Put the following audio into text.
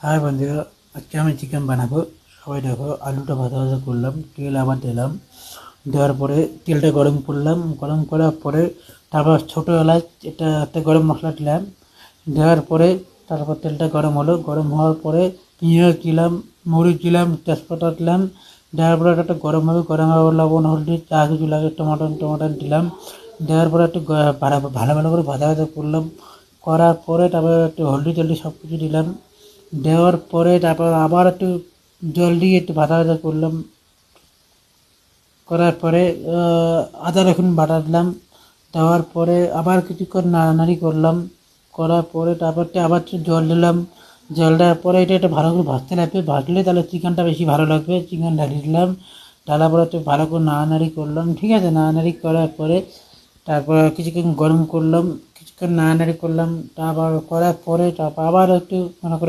High বন্ধুরা, আজকে আমি চিকেন বানাবো। সবাই দেখো, আলুটা ভাজা ভাজা করলাম, তেল আবার দিলাম। দেওয়ার পরে তেলটা গরম করলাম, গরম করার পরে তারপর ছোটো এলাচ এটা একটা গরম মশলা দিলাম। দেওয়ার পরে তারপর তেলটা গরম হলো, গরম হওয়ার পরে পেঁয়াজ দিলাম, মরিচ দিলাম, তেজপাতা দিলাম। দেওয়ার পরে একটা গরম হবে, গরম হওয়ার লবণ হলদি চা কিছু লাগে, টমাটো দিলাম। দেওয়ার পরে একটু ভালো ভালো ভালো করে ভাজা ভাজা করলাম। করার পরে তারপরে একটু হলদি টলদি সব কিছু দিলাম। দেওয়ার পরে তারপর আবার একটু জল দিয়ে একটু ভাজা ভাজা করলাম। করার পরে আদা রসুন বাটা দিলাম। দেওয়ার পরে আবার কিছুক্ষণ নাড়ানাড়ি করলাম। করার পরে তারপর আবার একটু জল দিলাম। জল দেওয়ার পরে এটা একটু ভালো করে ভাজতে লাগবে, ভাজলে তাহলে চিকেনটা বেশি ভালো লাগবে। চিকেন ঢালিয়ে দিলাম, ঢালার পরে একটু ভালো করে নাড়ানাড়ি করলাম। ঠিক আছে, নাড়ানাড়ি করার পরে তারপর কিছুক্ষণ গরম করলাম, কিছুক্ষণ নাড়ানাড়ি করলাম। তারপর করার পরে তারপর আবার একটু মনে করে